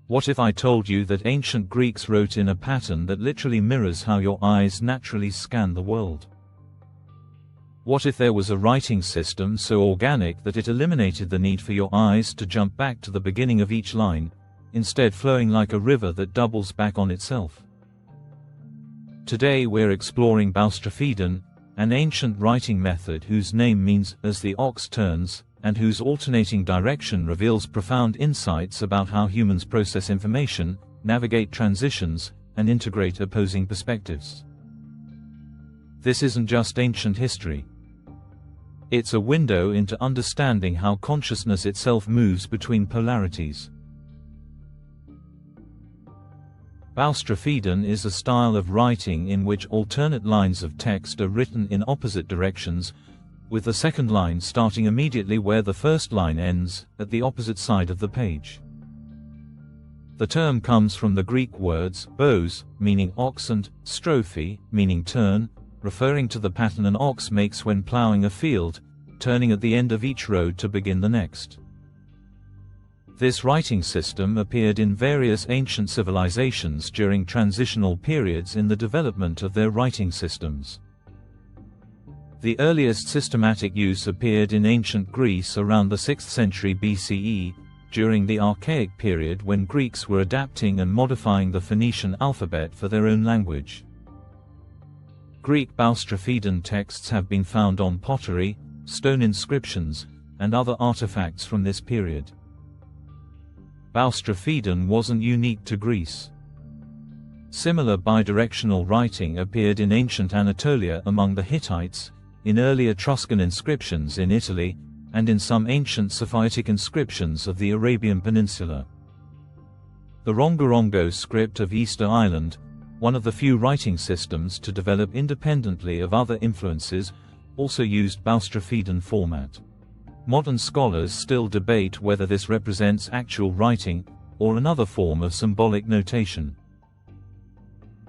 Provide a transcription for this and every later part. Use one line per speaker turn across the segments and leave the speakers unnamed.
What if I told you that ancient Greeks wrote in a pattern that literally mirrors how your eyes naturally scan the world? What if there was a writing system so organic that it eliminated the need for your eyes to jump back to the beginning of each line, instead flowing like a river that doubles back on itself? Today we're exploring Boustrophedon, an ancient writing method whose name means "as the ox turns," and whose alternating direction reveals profound insights about how humans process information, navigate transitions, and integrate opposing perspectives. This isn't just ancient history. It's a window into understanding how consciousness itself moves between polarities. Boustrophedon is a style of writing in which alternate lines of text are written in opposite directions, with the second line starting immediately where the first line ends, at the opposite side of the page. The term comes from the Greek words bos, meaning ox, and strophe, meaning turn, referring to the pattern an ox makes when plowing a field, turning at the end of each row to begin the next. This writing system appeared in various ancient civilizations during transitional periods in the development of their writing systems. The earliest systematic use appeared in ancient Greece around the 6th century BCE, during the archaic period when Greeks were adapting and modifying the Phoenician alphabet for their own language. Greek Boustrophedon texts have been found on pottery, stone inscriptions, and other artifacts from this period. Boustrophedon wasn't unique to Greece. Similar bidirectional writing appeared in ancient Anatolia among the Hittites, in early Etruscan inscriptions in Italy, and in some ancient Sapphitic inscriptions of the Arabian Peninsula. The Rongorongo script of Easter Island, one of the few writing systems to develop independently of other influences, also used Boustrophedon format. Modern scholars still debate whether this represents actual writing, or another form of symbolic notation.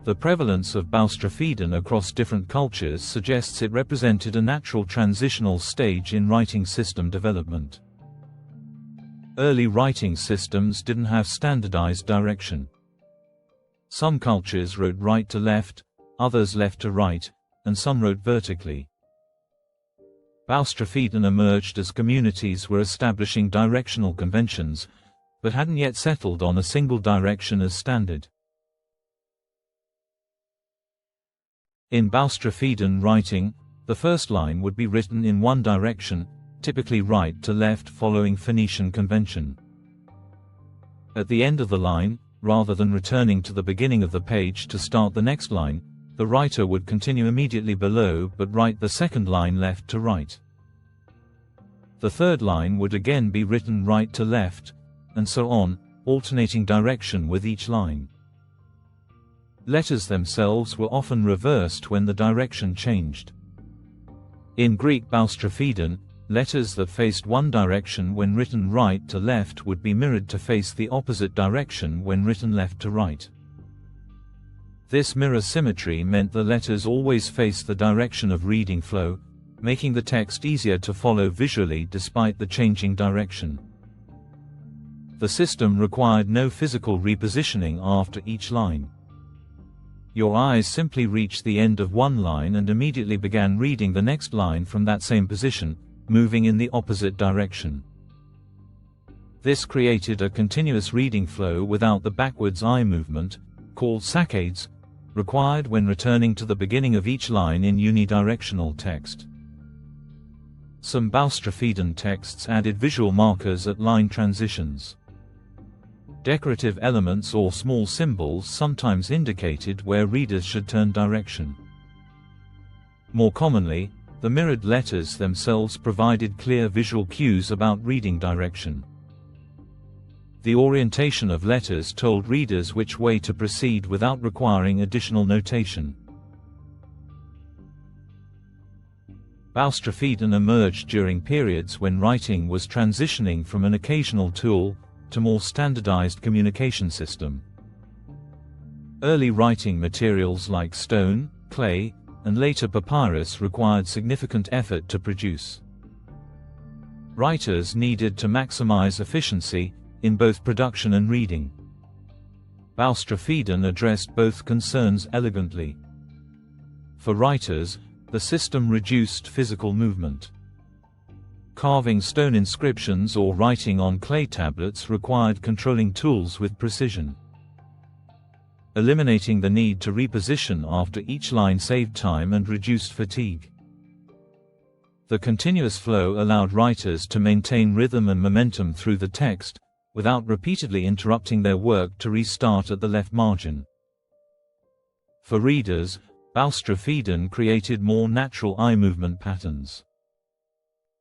The prevalence of Boustrophedon across different cultures suggests it represented a natural transitional stage in writing system development. Early writing systems didn't have standardized direction. Some cultures wrote right to left, others left to right, and some wrote vertically. Boustrophedon emerged as communities were establishing directional conventions, but hadn't yet settled on a single direction as standard. In Boustrophedon writing, the first line would be written in one direction, typically right to left following Phoenician convention. At the end of the line, rather than returning to the beginning of the page to start the next line, the writer would continue immediately below but write the second line left to right. The third line would again be written right to left, and so on, alternating direction with each line. Letters themselves were often reversed when the direction changed. In Greek Boustrophedon, letters that faced one direction when written right to left would be mirrored to face the opposite direction when written left to right. This mirror symmetry meant the letters always faced the direction of reading flow, making the text easier to follow visually despite the changing direction. The system required no physical repositioning after each line. Your eyes simply reached the end of one line and immediately began reading the next line from that same position, moving in the opposite direction. This created a continuous reading flow without the backwards eye movement, called saccades, required when returning to the beginning of each line in unidirectional text. Some Boustrophedon texts added visual markers at line transitions. Decorative elements or small symbols sometimes indicated where readers should turn direction. More commonly, the mirrored letters themselves provided clear visual cues about reading direction. The orientation of letters told readers which way to proceed without requiring additional notation. Boustrophedon emerged during periods when writing was transitioning from an occasional tool to more standardized communication system. Early writing materials like stone, clay, and later papyrus required significant effort to produce. Writers needed to maximize efficiency, in both production and reading. Boustrophedon addressed both concerns elegantly. For writers, the system reduced physical movement. Carving stone inscriptions or writing on clay tablets required controlling tools with precision. Eliminating the need to reposition after each line saved time and reduced fatigue. The continuous flow allowed writers to maintain rhythm and momentum through the text, without repeatedly interrupting their work to restart at the left margin. For readers, Boustrophedon created more natural eye movement patterns.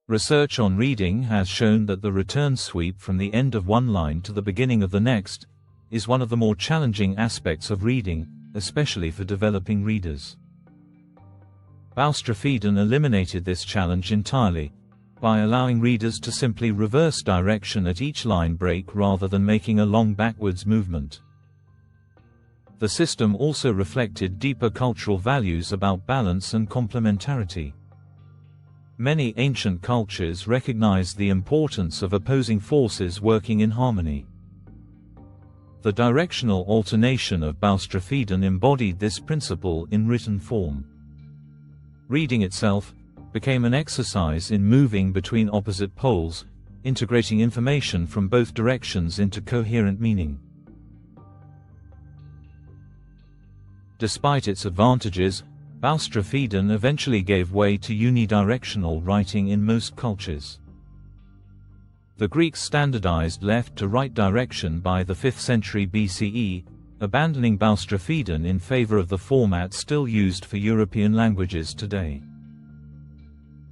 Research on reading has shown that the return sweep from the end of one line to the beginning of the next is one of the more challenging aspects of reading, especially for developing readers. Boustrophedon eliminated this challenge entirely, by allowing readers to simply reverse direction at each line break rather than making a long backwards movement. The system also reflected deeper cultural values about balance and complementarity. Many ancient cultures recognized the importance of opposing forces working in harmony. The directional alternation of Boustrophedon embodied this principle in written form. Reading itself became an exercise in moving between opposite poles, integrating information from both directions into coherent meaning. Despite its advantages, Boustrophedon eventually gave way to unidirectional writing in most cultures. The Greeks standardized left-to-right direction by the 5th century BCE, abandoning Boustrophedon in favor of the format still used for European languages today.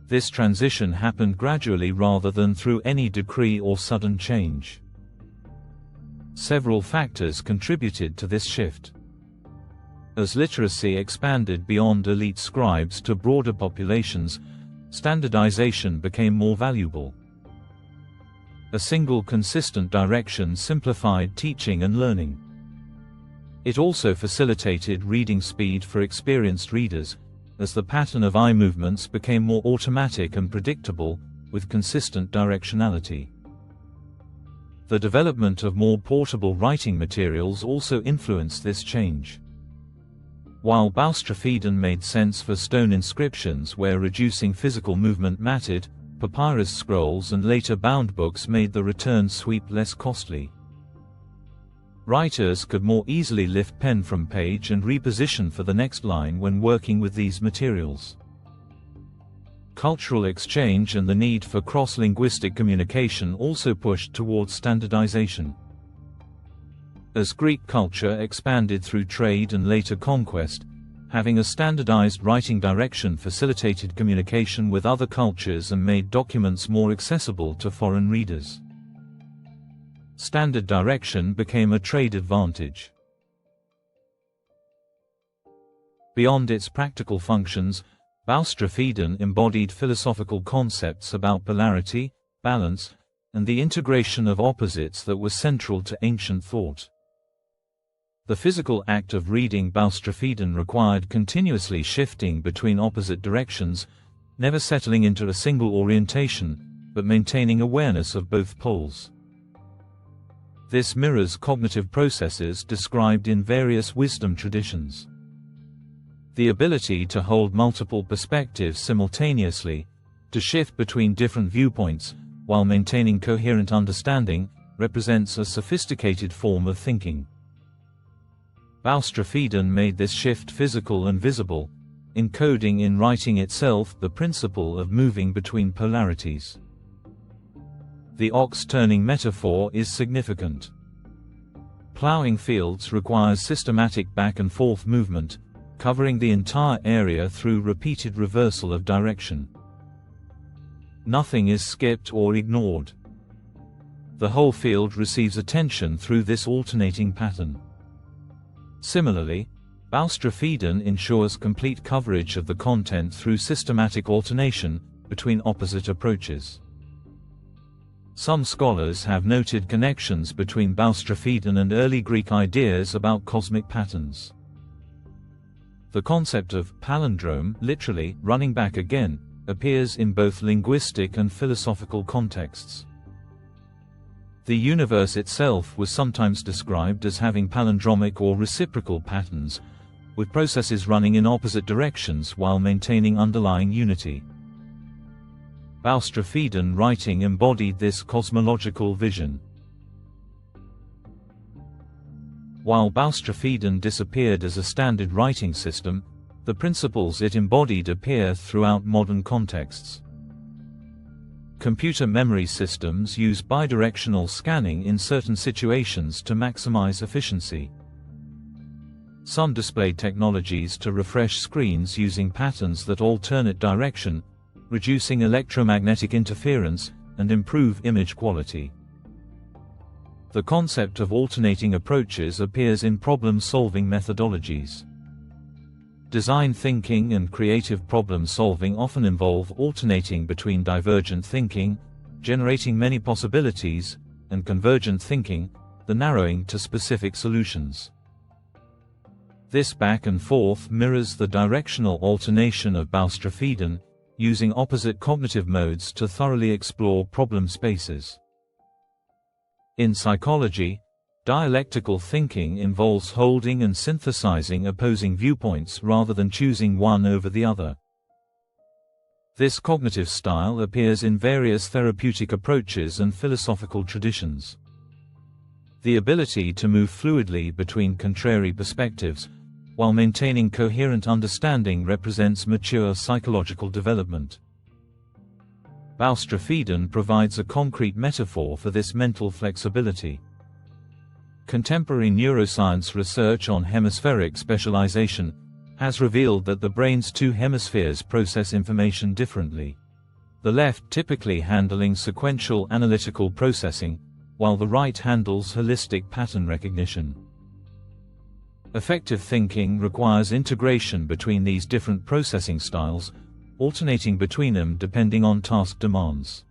This transition happened gradually rather than through any decree or sudden change. Several factors contributed to this shift. As literacy expanded beyond elite scribes to broader populations, standardization became more valuable. A single consistent direction simplified teaching and learning. It also facilitated reading speed for experienced readers, as the pattern of eye movements became more automatic and predictable, with consistent directionality. The development of more portable writing materials also influenced this change. While Boustrophedon made sense for stone inscriptions where reducing physical movement mattered, papyrus scrolls and later bound books made the return sweep less costly. Writers could more easily lift pen from page and reposition for the next line when working with these materials. Cultural exchange and the need for cross-linguistic communication also pushed towards standardization. As Greek culture expanded through trade and later conquest, having a standardized writing direction facilitated communication with other cultures and made documents more accessible to foreign readers. Standard direction became a trade advantage. Beyond its practical functions, Boustrophedon embodied philosophical concepts about polarity, balance, and the integration of opposites that were central to ancient thought. The physical act of reading Boustrophedon required continuously shifting between opposite directions, never settling into a single orientation, but maintaining awareness of both poles. This mirrors cognitive processes described in various wisdom traditions. The ability to hold multiple perspectives simultaneously, to shift between different viewpoints, while maintaining coherent understanding, represents a sophisticated form of thinking. Boustrophedon made this shift physical and visible, encoding in writing itself the principle of moving between polarities. The ox-turning metaphor is significant. Plowing fields requires systematic back-and-forth movement, covering the entire area through repeated reversal of direction. Nothing is skipped or ignored. The whole field receives attention through this alternating pattern. Similarly, Boustrophedon ensures complete coverage of the content through systematic alternation between opposite approaches. Some scholars have noted connections between Boustrophedon and early Greek ideas about cosmic patterns. The concept of palindrome, literally running back again, appears in both linguistic and philosophical contexts. The universe itself was sometimes described as having palindromic or reciprocal patterns, with processes running in opposite directions while maintaining underlying unity. Boustrophedon writing embodied this cosmological vision. While Boustrophedon disappeared as a standard writing system, the principles it embodied appear throughout modern contexts. Computer memory systems use bidirectional scanning in certain situations to maximize efficiency. Some display technologies to refresh screens using patterns that alternate direction, reducing electromagnetic interference, and improve image quality. The concept of alternating approaches appears in problem-solving methodologies. Design thinking and creative problem-solving often involve alternating between divergent thinking, generating many possibilities, and convergent thinking, the narrowing to specific solutions. This back and forth mirrors the directional alternation of Boustrophedon, using opposite cognitive modes to thoroughly explore problem spaces. In psychology, dialectical thinking involves holding and synthesizing opposing viewpoints rather than choosing one over the other. This cognitive style appears in various therapeutic approaches and philosophical traditions. The ability to move fluidly between contrary perspectives, while maintaining coherent understanding, represents mature psychological development. Boustrophedon provides a concrete metaphor for this mental flexibility. Contemporary neuroscience research on hemispheric specialization has revealed that the brain's two hemispheres process information differently. The left typically handling sequential analytical processing, while the right handles holistic pattern recognition. Effective thinking requires integration between these different processing styles, alternating between them depending on task demands.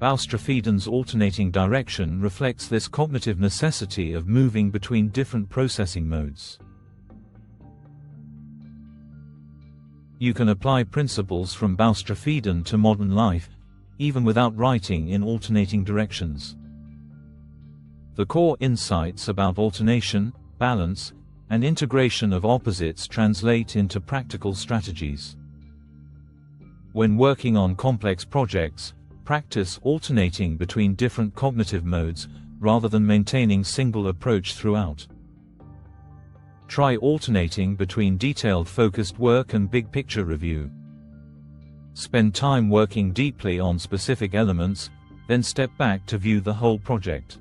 Boustrophedon's alternating direction reflects this cognitive necessity of moving between different processing modes. You can apply principles from Boustrophedon to modern life, even without writing in alternating directions. The core insights about alternation, balance, and integration of opposites translate into practical strategies. When working on complex projects, practice alternating between different cognitive modes, rather than maintaining single approach throughout. Try alternating between detailed focused work and big picture review. Spend time working deeply on specific elements, then step back to view the whole project.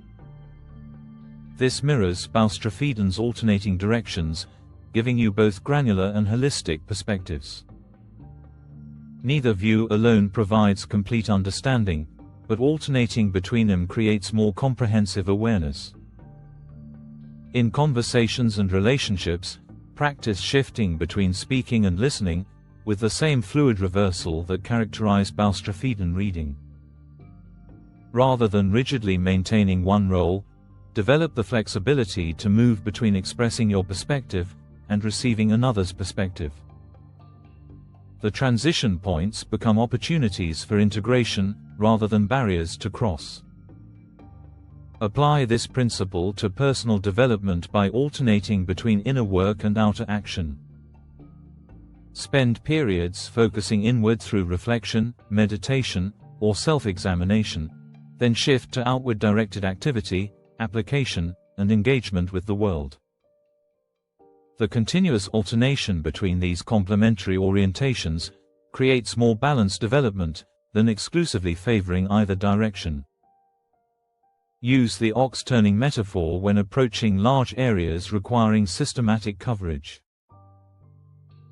This mirrors Boustrophedon's alternating directions, giving you both granular and holistic perspectives. Neither view alone provides complete understanding, but alternating between them creates more comprehensive awareness. In conversations and relationships, practice shifting between speaking and listening, with the same fluid reversal that characterized Boustrophedon reading. Rather than rigidly maintaining one role, develop the flexibility to move between expressing your perspective and receiving another's perspective. The transition points become opportunities for integration, rather than barriers to cross. Apply this principle to personal development by alternating between inner work and outer action. Spend periods focusing inward through reflection, meditation, or self-examination, then shift to outward-directed activity, application, and engagement with the world. The continuous alternation between these complementary orientations creates more balanced development than exclusively favoring either direction. Use the ox-turning metaphor when approaching large areas requiring systematic coverage.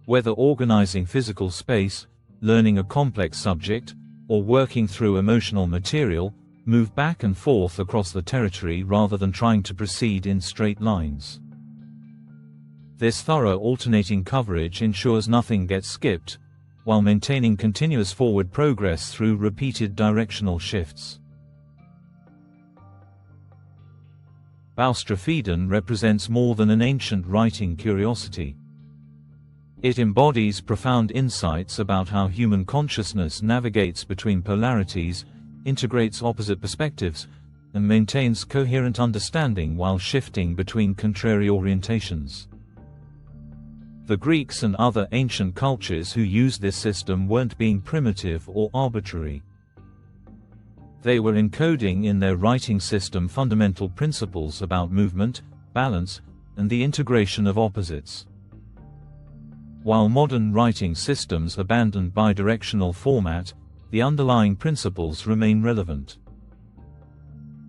Whether organizing physical space, learning a complex subject, or working through emotional material, move back and forth across the territory rather than trying to proceed in straight lines. This thorough alternating coverage ensures nothing gets skipped, while maintaining continuous forward progress through repeated directional shifts. Boustrophedon represents more than an ancient writing curiosity. It embodies profound insights about how human consciousness navigates between polarities, integrates opposite perspectives, and maintains coherent understanding while shifting between contrary orientations. The Greeks and other ancient cultures who used this system weren't being primitive or arbitrary. They were encoding in their writing system fundamental principles about movement, balance, and the integration of opposites. While modern writing systems abandon bidirectional format, the underlying principles remain relevant.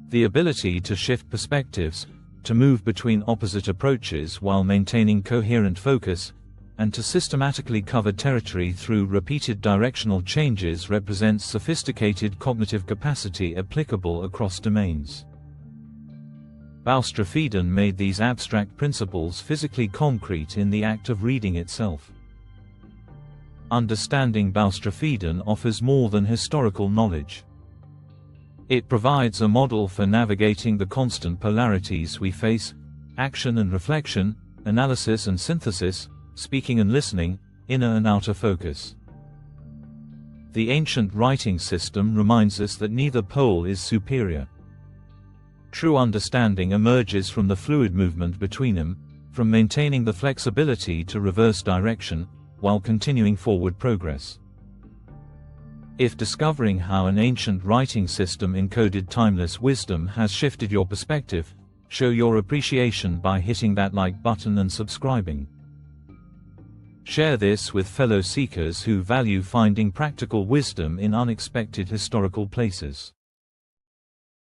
The ability to shift perspectives, to move between opposite approaches while maintaining coherent focus, and to systematically cover territory through repeated directional changes represents sophisticated cognitive capacity applicable across domains. Boustrophedon made these abstract principles physically concrete in the act of reading itself. Understanding Boustrophedon offers more than historical knowledge. It provides a model for navigating the constant polarities we face: action and reflection, analysis and synthesis, speaking and listening, inner and outer focus. The ancient writing system reminds us that neither pole is superior. True understanding emerges from the fluid movement between them, from maintaining the flexibility to reverse direction, while continuing forward progress. If discovering how an ancient writing system encoded timeless wisdom has shifted your perspective, show your appreciation by hitting that like button and subscribing. Share this with fellow seekers who value finding practical wisdom in unexpected historical places.